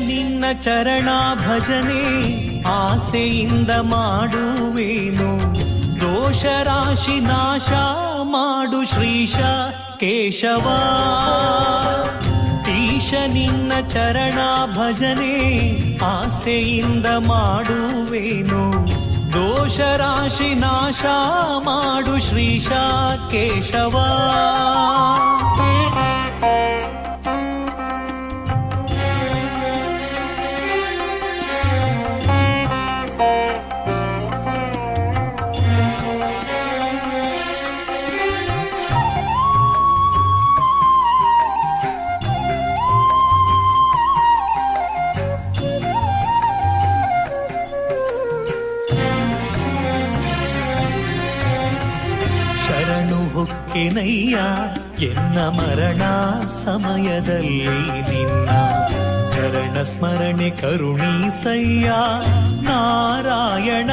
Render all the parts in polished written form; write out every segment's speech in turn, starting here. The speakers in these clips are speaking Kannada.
ನಿನ್ನ ಚರಣ ಭಜನೆ ಆಸೆಯಿಂದ ಮಾಡುವೇನು, ದೋಷ ರಾಶಿ ನಾಶ ಮಾಡು ಶ್ರೀಶ ಕೇಶವ. ಈಶ ನಿನ್ನ ಚರಣ ಭಜನೆ ಆಸೆಯಿಂದ ಮಾಡುವೇನು, ದೋಷ ರಾಶಿ ನಾಶ ಮಾಡು ಶ್ರೀಶ ಕೇಶವ. ಶರಣು ಹೊಕ್ಕೆನಯ್ಯ ಎನ್ನ ಮರಣ ಸಮಯದಲ್ಲಿ ನಿನ್ನ ಚರಣ ಸ್ಮರಣೆ ಕರುಣೀಸಯ್ಯ ನಾರಾಯಣ.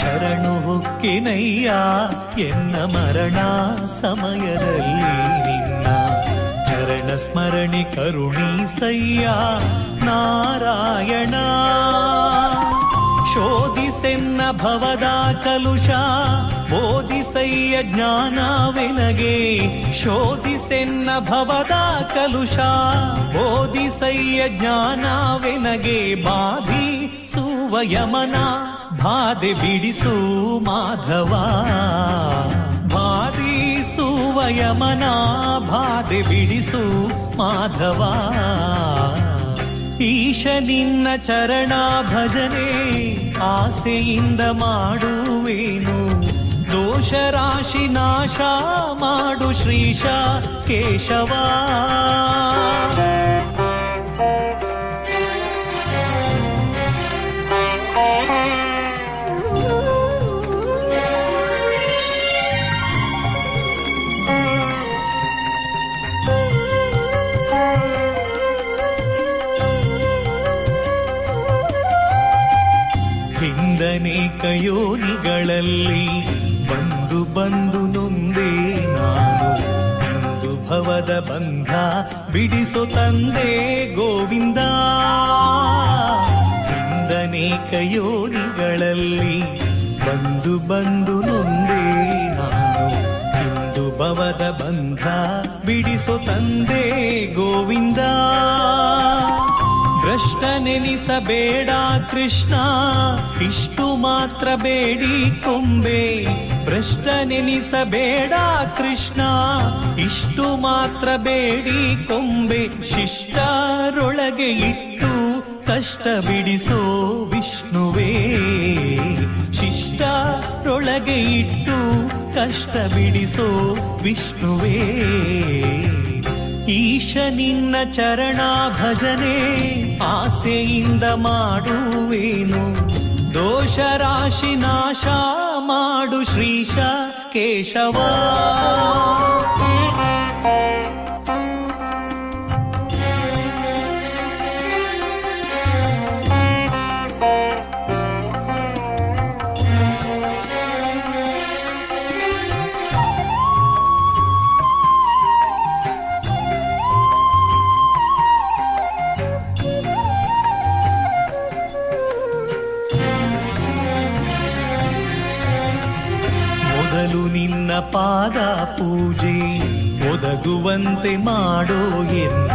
ಶರಣು ಹೊಕ್ಕೆನಯ್ಯ ಎನ್ನ ಮರಣ ಸಮಯದಲ್ಲಿ ನಿನ್ನ ಚರಣ ಸ್ಮರಣೆ ಕರುಣೀಸಯ್ಯ ನಾರಾಯಣ. ಶೋಧಿಸೆನ್ನ ಭವದ ಕಲುಷ ಬೋಧಿಸಯ್ಯ ಜ್ಞಾನವೆನಗೆ, ಶೋಧಿಸೆನ್ನ ಭವದ ಕಲುಷ ಬೋಧಿಸಯ್ಯ ಜ್ಞಾನವೆನಗೆ. ಬಾಧಿಸುವ ಯಮನ ಬಾಧೆ ಬಿಡಿಸು ಮಾಧವ, ಬಾಧಿಸುವ ಯಮನ ಬಾಧೆ ಬಿಡಿಸು ಮಾಧವ. ಈಶ ನಿನ್ನ ಚರಣ ಭಜನೆ ಆಸೆಯಿಂದ ಮಾಡುವೇನು, ದೋಷ ರಾಶಿ ನಾಶ ಮಾಡು ಶ್ರೀಶ ಕೇಶವ. ಹಿಂದನೇಕ ಯೋನಿಗಳಲ್ಲಿ ಬಂದು ಬಂದು ನೊಂದೇ ನಾನು, ಒಂದು ಭವದ ಬಂಧ ಬಿಡಿಸೋ ತಂದೆ ಗೋವಿಂದ. ಹಿಂದನೇಕ ಯೋನಿಗಳಲ್ಲಿ ಬಂದು ಬಂದು ನೊಂದೇ ನಾನು, ಒಂದು ಭವದ ಬಂಧ ಬಿಡಿಸೋ ತಂದೆ ಗೋವಿಂದ. ಭ್ರಷ್ಟ ನೆನಿಸಬೇಡ ಕೃಷ್ಣ ಇಷ್ಟು ಮಾತ್ರ ಬೇಡಿ ಕೊಂಬೆ, ಭ್ರಷ್ಟ ನೆನಿಸಬೇಡ ಕೃಷ್ಣ ಇಷ್ಟು ಮಾತ್ರ ಬೇಡಿ ಕೊಂಬೆ. ಶಿಷ್ಟರೊಳಗೆ ಇಟ್ಟು ಕಷ್ಟ ಬಿಡಿಸೋ ವಿಷ್ಣುವೇ, ಶಿಷ್ಟರೊಳಗೆ ಇಟ್ಟು ಕಷ್ಟ ಬಿಡಿಸೋ ವಿಷ್ಣುವೇ. ಈಶ ನಿನ್ನ ಚರಣ ಭಜನೆ ಆಸೆಯಿಂದ ಮಾಡುವೇನು, ದೋಷ ರಾಶಿ ನಾಶ ಮಾಡು ಶ್ರೀಶ ಕೇಶವ. ಮೊದಲು ನಿನ್ನ ಪಾದ ಪೂಜೆ ಒದಗುವಂತೆ ಮಾಡೋ ಎನ್ನ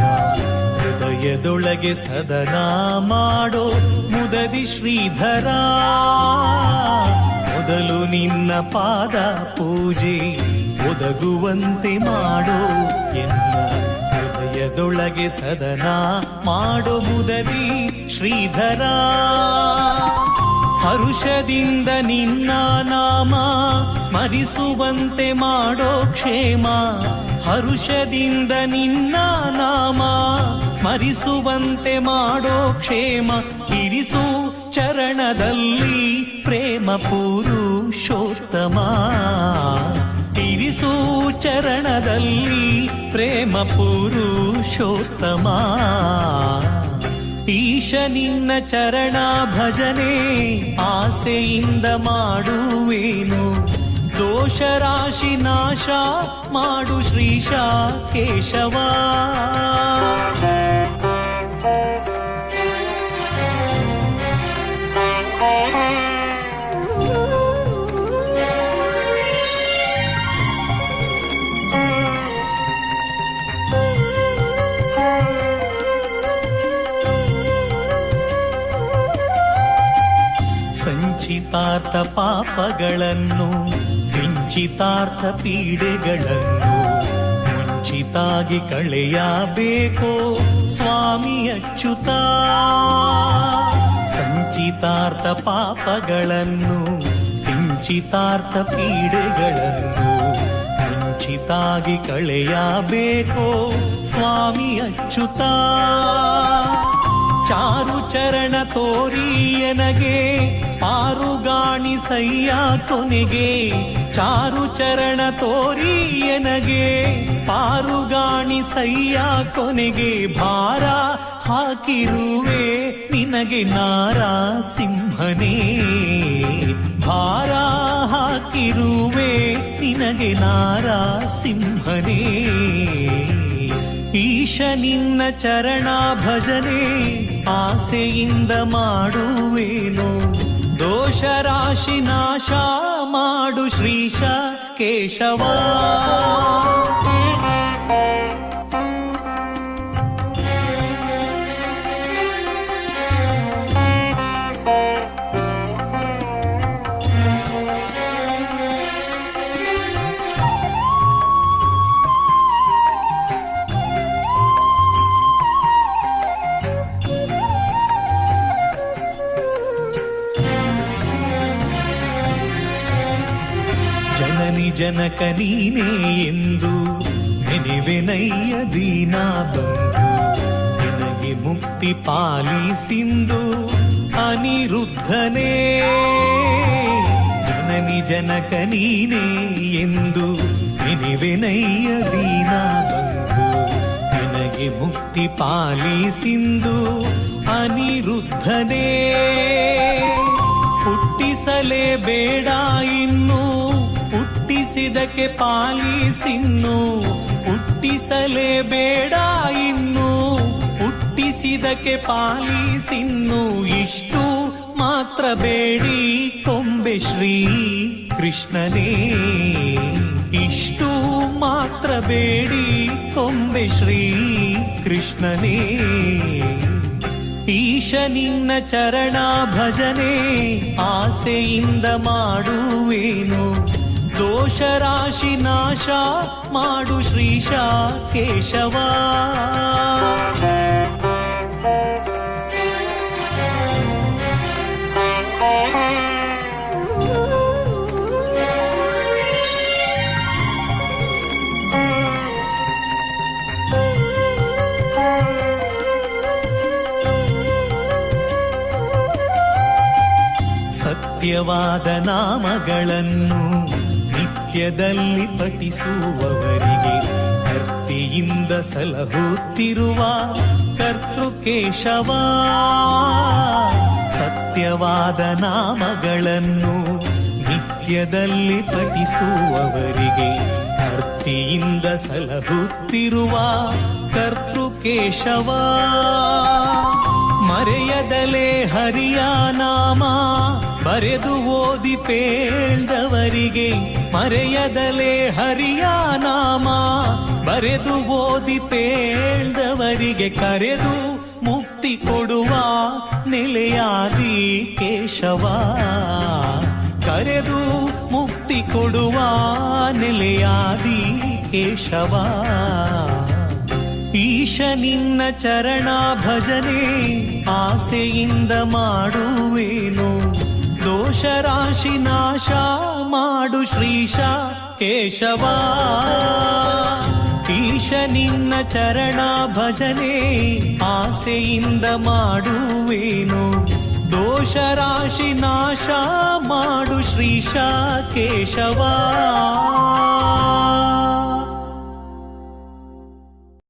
ಹೃದಯದೊಳಗೆ ಸದನ ಮಾಡೋ ಮುದದಿ ಶ್ರೀಧರ. ಮೊದಲು ನಿನ್ನ ಪಾದ ಪೂಜೆ ಒದಗುವಂತೆ ಮಾಡೋ ಎನ್ನ ಹೃದಯದೊಳಗೆ ಸದನ ಮಾಡೋ ಮುದದಿ ಶ್ರೀಧರ. ಹರುಷದಿಂದ ನಿನ್ನ ನಾಮ ಸ್ಮರಿಸುವಂತೆ ಮಾಡೋ ಕ್ಷೇಮ, ಹರುಷದಿಂದ ನಿನ್ನ ನಾಮ ಸ್ಮರಿಸುವಂತೆ ಮಾಡೋ ಕ್ಷೇಮ ಇರಿಸು ಚರಣದಲ್ಲಿ ಪ್ರೇಮ ಪುರುಷೋತ್ತಮ ಇರಿಸು ಚರಣದಲ್ಲಿ ಪ್ರೇಮ ಪುರುಷೋತ್ತಮ ಈಶ ನಿನ್ನ ಚರಣ ಭಜನೆ ಆಸೆಯಿಂದ ಮಾಡುವೇನು ದೋಷ ರಾಶಿ ನಾಶ ಮಾಡು ಶ್ರೀಶ ಕೇಶವ ಸಂಚಿತಾರ್ಥ ಪಾಪಗಳನ್ನು ಕಿಂಚಿತಾರ್ಥ ಪೀಡೆಗಳನ್ನು ಮುಂಚಿತಾಗಿ ಕಳೆಯಬೇಕೋ ಸ್ವಾಮಿ ಅಚ್ಯುತ ಸಂಚಿತಾರ್ಥ ಪಾಪಗಳನ್ನು ಕಿಂಚಿತಾರ್ಥ ಪೀಡೆಗಳನ್ನು ಮುಂಚಿತಾಗಿ ಕಳೆಯಬೇಕೋ ಸ್ವಾಮಿ ಅಚ್ಯುತ ಚಾರು ಚರಣ ತೋರಿಯನಗೆ ಪಾರುಗಾಣಿ ಸಯ್ಯ ಕೊನೆಗೆ ಚಾರು ಚರಣ ತೋರಿಯನಗೆ ಪಾರುಗಾಣಿ ಸಯ್ಯ ಕೊನೆಗೆ ಭಾರ ಹಾಕಿರುವೆ ನಿನಗೆ ನಾರಸಿಂಹನೇ ಭಾರ ಹಾಕಿರುವೆ ನಿನಗೆ ನಾರಸಿಂಹನೇ ಈಶ ನಿನ್ನ ಚರಣ ಭಜನೆ ಆಸೆಯಿಂದ ಮಾಡುವೇನು ದೋಷ ರಾಶಿ ನಾಶ ಮಾಡು ಶ್ರೀಶ ಕೇಶವ ಜನನಿ ಜನಕ ನೀನೇ ಎಂದು ನೆನೆವೆನಯ್ಯ ದೀನ ಬಂದು ನಿನಗೆ ಮುಕ್ತಿ ಪಾಲಿಸಿಂದು ಅನಿರುದ್ಧನೇ ಜನನಿ ಜನಕ ನೀನೇ ಎಂದು ನೆನೆವೆನಯ್ಯ ದೀನ ಬಂದು ನಿನಗೆ ಮುಕ್ತಿ ಪಾಲಿಸಿಂದು ಅನಿರುದ್ಧನೇ ಹುಟ್ಟಿಸಲೇ ಬೇಡ ಇನ್ನು ಹುಟ್ಟಿಸಿದಕ್ಕೆ ಪಾಲಿಸಿನ್ನು ಹುಟ್ಟಿಸಲೇ ಬೇಡ ಇನ್ನು ಹುಟ್ಟಿಸಿದಕ್ಕೆ ಪಾಲಿಸಿನ್ನು ಇಷ್ಟು ಮಾತ್ರ ಬೇಡಿ ಕೊಂಬೆ ಶ್ರೀ ಕೃಷ್ಣನೇ ಇಷ್ಟು ಮಾತ್ರ ಬೇಡಿ ಕೊಂಬೆ ಶ್ರೀ ಕೃಷ್ಣನೇ ಈಶ ನಿನ್ನ ಚರಣ ಭಜನೆ ಆಸೆಯಿಂದ ಮಾಡುವೇನು ದೋಷ ರಾಶಿ ನಾಶ ಮಾಡು ಶ್ರೀಶ ಕೇಶವ ಸತ್ಯವಾದ ನಾಮಗಳನ್ನು ನಿತ್ಯದಲ್ಲಿ ಪಠಿಸುವವರಿಗೆ ಭಕ್ತಿಯಿಂದ ಸಲಹುತ್ತಿರುವ ಕರ್ತೃಕೇಶವ ಸತ್ಯವಾದ ನಾಮಗಳನ್ನು ನಿತ್ಯದಲ್ಲಿ ಪಠಿಸುವವರಿಗೆ ಭಕ್ತಿಯಿಂದ ಸಲಹುತ್ತಿರುವ ಕರ್ತೃಕೇಶವ ಮರೆಯದಲೇ ಹರಿಯ ನಾಮ ಬರೆದು ಓದಿ ಪೇಳ್ದವರಿಗೆ ಮರೆಯದಲೇ ಹರಿಯ ನಾಮ ಬರೆದು ಓದಿ ಪೇಳ್ದವರಿಗೆ ಕರೆದು ಮುಕ್ತಿ ಕೊಡುವ ನೆಲೆಯಾದಿ ಕೇಶವ ಕರೆದು ಮುಕ್ತಿ ಕೊಡುವ ನೆಲೆಯಾದಿ ಕೇಶವ ಈಶ ನಿನ್ನ ಚರಣ ಭಜನೆ ಆಸೆಯಿಂದ ಮಾಡುವೇನು ದೋಷ ರಾಶಿ ನಾಶ ಮಾಡು ಶ್ರೀಶ ಕೇಶವ ಈಶ ನಿನ್ನ ಚರಣ ಭಜನೆ ಆಸೆಯಿಂದ ಮಾಡುವೇನು ದೋಷ ರಾಶಿ ನಾಶ ಮಾಡು ಶ್ರೀಶ ಕೇಶವ